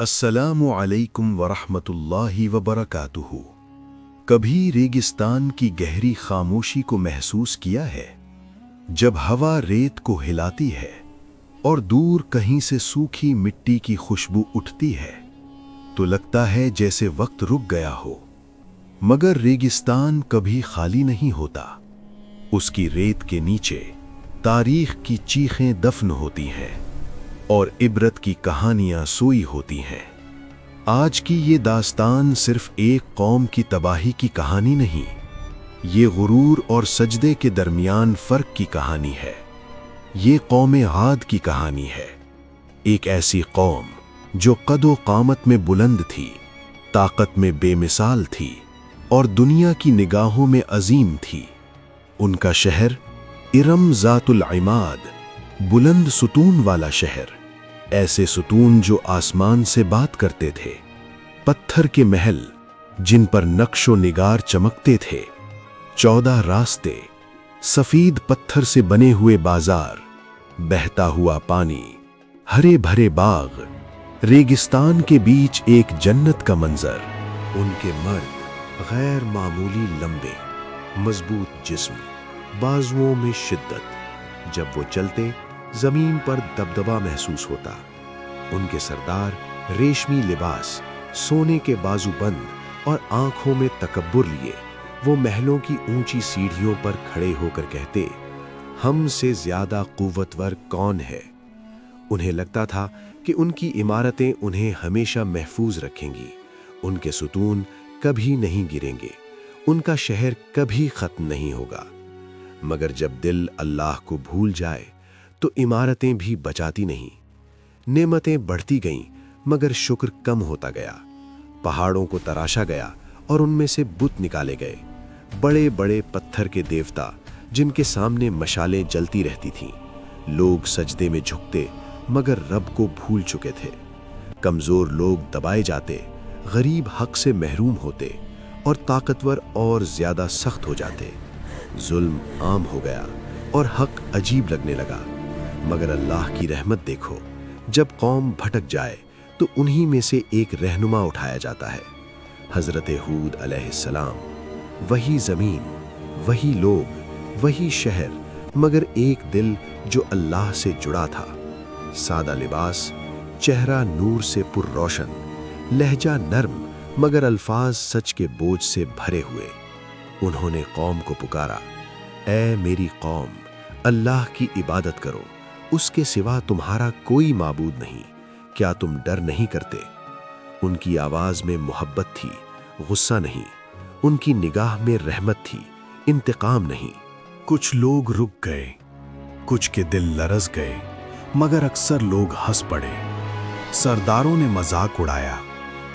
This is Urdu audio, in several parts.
السلام علیکم ورحمۃ اللہ وبرکاتہ۔ کبھی ریگستان کی گہری خاموشی کو محسوس کیا ہے؟ جب ہوا ریت کو ہلاتی ہے اور دور کہیں سے سوکھی مٹی کی خوشبو اٹھتی ہے تو لگتا ہے جیسے وقت رک گیا ہو۔ مگر ریگستان کبھی خالی نہیں ہوتا۔ اس کی ریت کے نیچے تاریخ کی چیخیں دفن ہوتی ہیں اور عبرت کی کہانیاں سوئی ہوتی ہیں۔ آج کی یہ داستان صرف ایک قوم کی تباہی کی کہانی نہیں، یہ غرور اور سجدے کے درمیان فرق کی کہانی ہے۔ یہ قوم عاد کی کہانی ہے، ایک ایسی قوم جو قد و قامت میں بلند تھی، طاقت میں بے مثال تھی اور دنیا کی نگاہوں میں عظیم تھی۔ ان کا شہر ارم ذات العماد، بلند ستون والا شہر، ایسے ستون جو آسمان سے بات کرتے تھے، پتھر کے محل جن پر نقش و نگار چمکتے تھے، 14 راستے، سفید پتھر سے بنے ہوئے بازار، بہتا ہوا پانی، ہرے بھرے باغ، ریگستان کے بیچ ایک جنت کا منظر۔ ان کے مرد غیر معمولی لمبے، مضبوط جسم، بازوؤں میں شدت، جب وہ چلتے زمین پر دبدبا محسوس ہوتا۔ ان کے سردار ریشمی لباس، سونے کے بازو بند اور آنکھوں میں تکبر لیے وہ محلوں کی اونچی سیڑھیوں پر کھڑے ہو کر کہتے، ہم سے زیادہ قوتور کون ہے؟ انہیں لگتا تھا کہ ان کی عمارتیں انہیں ہمیشہ محفوظ رکھیں گی، ان کے ستون کبھی نہیں گریں گے، ان کا شہر کبھی ختم نہیں ہوگا۔ مگر جب دل اللہ کو بھول جائے تو عمارتیں بھی بچاتی نہیں۔ نعمتیں بڑھتی گئیں مگر شکر کم ہوتا گیا۔ پہاڑوں کو تراشا گیا اور ان میں سے بت نکالے گئے، بڑے بڑے پتھر کے دیوتا جن کے سامنے مشالیں جلتی رہتی تھیں۔ لوگ سجدے میں جھکتے مگر رب کو بھول چکے تھے۔ کمزور لوگ دبائے جاتے، غریب حق سے محروم ہوتے اور طاقتور اور زیادہ سخت ہو جاتے۔ ظلم عام ہو گیا اور حق عجیب لگنے لگا۔ مگر اللہ کی رحمت دیکھو، جب قوم بھٹک جائے تو انہی میں سے ایک رہنما اٹھایا جاتا ہے، حضرت ہود علیہ السلام۔ وہی زمین، وہی لوگ، وہی شہر، مگر ایک دل جو اللہ سے جڑا تھا۔ سادہ لباس، چہرہ نور سے پر روشن، لہجہ نرم مگر الفاظ سچ کے بوجھ سے بھرے ہوئے۔ انہوں نے قوم کو پکارا، اے میری قوم، اللہ کی عبادت کرو، اس کے سوا تمہارا کوئی معبود نہیں، کیا تم ڈر نہیں کرتے؟ ان کی آواز میں محبت تھی، غصہ نہیں۔ ان کی نگاہ میں رحمت تھی، انتقام نہیں۔ کچھ لوگ رک گئے، کچھ کے دل لرز گئے، مگر اکثر لوگ ہنس پڑے۔ سرداروں نے مذاق اڑایا،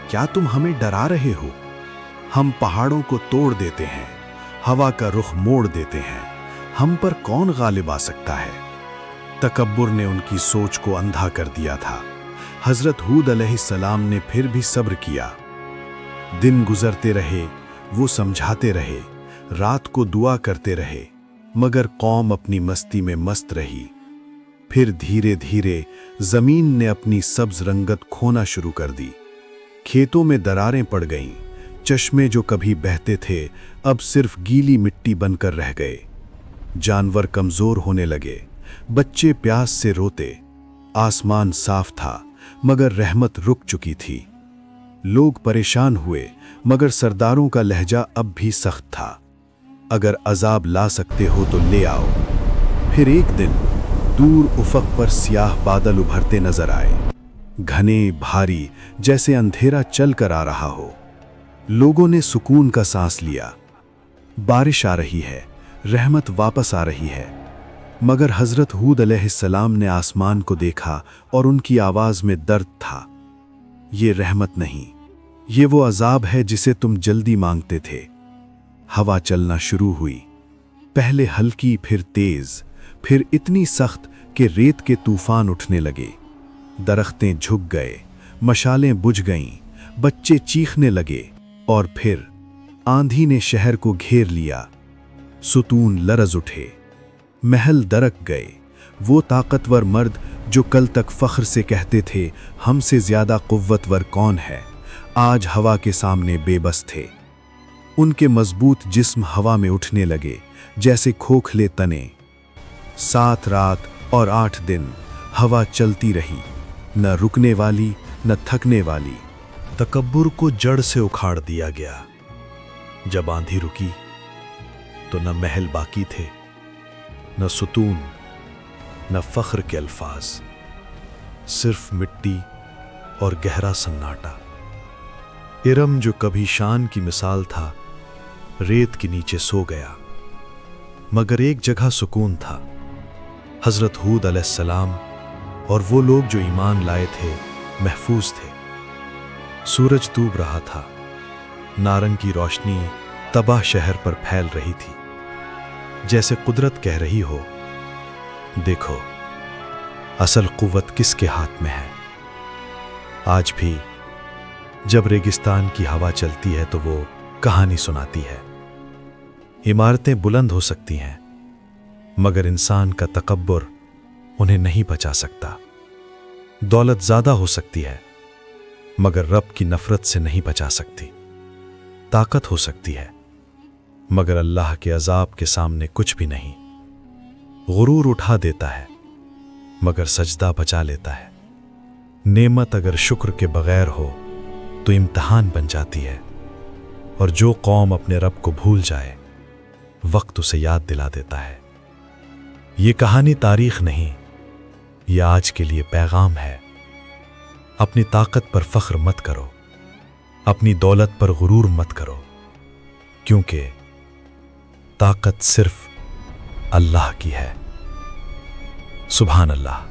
کیا تم ہمیں ڈرا رہے ہو؟ ہم پہاڑوں کو توڑ دیتے ہیں، ہوا کا رخ موڑ دیتے ہیں، ہم پر کون غالب آ سکتا ہے؟ تکبر نے ان کی سوچ کو اندھا کر دیا تھا۔ حضرت ہود علیہ السلام نے پھر بھی صبر کیا۔ دن گزرتے رہے، وہ سمجھاتے رہے، رات کو دعا کرتے رہے، مگر قوم اپنی مستی میں مست رہی۔ پھر دھیرے دھیرے زمین نے اپنی سبز رنگت کھونا شروع کر دی۔ کھیتوں میں دراریں پڑ گئیں، چشمے جو کبھی بہتے تھے اب صرف گیلی مٹی بن کر رہ گئے۔ جانور کمزور ہونے لگے، بچے پیاس سے روتے۔ آسمان صاف تھا مگر رحمت رک چکی تھی۔ لوگ پریشان ہوئے مگر سرداروں کا لہجہ اب بھی سخت تھا، اگر عذاب لا سکتے ہو تو لے آؤ۔ پھر ایک دن دور افق پر سیاہ بادل ابھرتے نظر آئے، گھنے بھاری، جیسے اندھیرا چل کر آ رہا ہو۔ لوگوں نے سکون کا سانس لیا، بارش آ رہی ہے، رحمت واپس آ رہی ہے۔ مگر حضرت ہود علیہ السلام نے آسمان کو دیکھا اور ان کی آواز میں درد تھا، یہ رحمت نہیں، یہ وہ عذاب ہے جسے تم جلدی مانگتے تھے۔ ہوا چلنا شروع ہوئی، پہلے ہلکی، پھر تیز، پھر اتنی سخت کہ ریت کے طوفان اٹھنے لگے۔ درختیں جھک گئے، مشالیں بجھ گئیں، بچے چیخنے لگے، اور پھر آندھی نے شہر کو گھیر لیا۔ ستون لرز اٹھے، محل درک گئے، وہ طاقتور مرد جو کل تک فخر سے کہتے تھے ہم سے زیادہ قوتور کون ہے، آج ہوا کے سامنے بے بس تھے۔ ان کے مضبوط جسم ہوا میں اٹھنے لگے جیسے کھوکھلے تنے۔ 7 رات اور 8 دن ہوا چلتی رہی، نہ رکنے والی نہ تھکنے والی۔ تکبر کو جڑ سے اکھاڑ دیا گیا۔ جب آندھی رکی تو نہ محل باقی تھے، نہ ستون، نہ فخر کے الفاظ، صرف مٹی اور گہرا سناٹا۔ ارم جو کبھی شان کی مثال تھا، ریت کے نیچے سو گیا۔ مگر ایک جگہ سکون تھا، حضرت ہود علیہ السلام اور وہ لوگ جو ایمان لائے تھے محفوظ تھے۔ سورج ڈوب رہا تھا، نارنگ کی روشنی تباہ شہر پر پھیل رہی تھی، جیسے قدرت کہہ رہی ہو، دیکھو اصل قوت کس کے ہاتھ میں ہے۔ آج بھی جب ریگستان کی ہوا چلتی ہے تو وہ کہانی سناتی ہے۔ عمارتیں بلند ہو سکتی ہیں مگر انسان کا تکبر انہیں نہیں بچا سکتا۔ دولت زیادہ ہو سکتی ہے مگر رب کی نفرت سے نہیں بچا سکتی۔ طاقت ہو سکتی ہے مگر اللہ کے عذاب کے سامنے کچھ بھی نہیں۔ غرور اٹھا دیتا ہے مگر سجدہ بچا لیتا ہے۔ نعمت اگر شکر کے بغیر ہو تو امتحان بن جاتی ہے، اور جو قوم اپنے رب کو بھول جائے وقت اسے یاد دلا دیتا ہے۔ یہ کہانی تاریخ نہیں، یہ آج کے لیے پیغام ہے۔ اپنی طاقت پر فخر مت کرو، اپنی دولت پر غرور مت کرو، کیونکہ طاقت صرف اللہ کی ہے۔ سبحان اللہ۔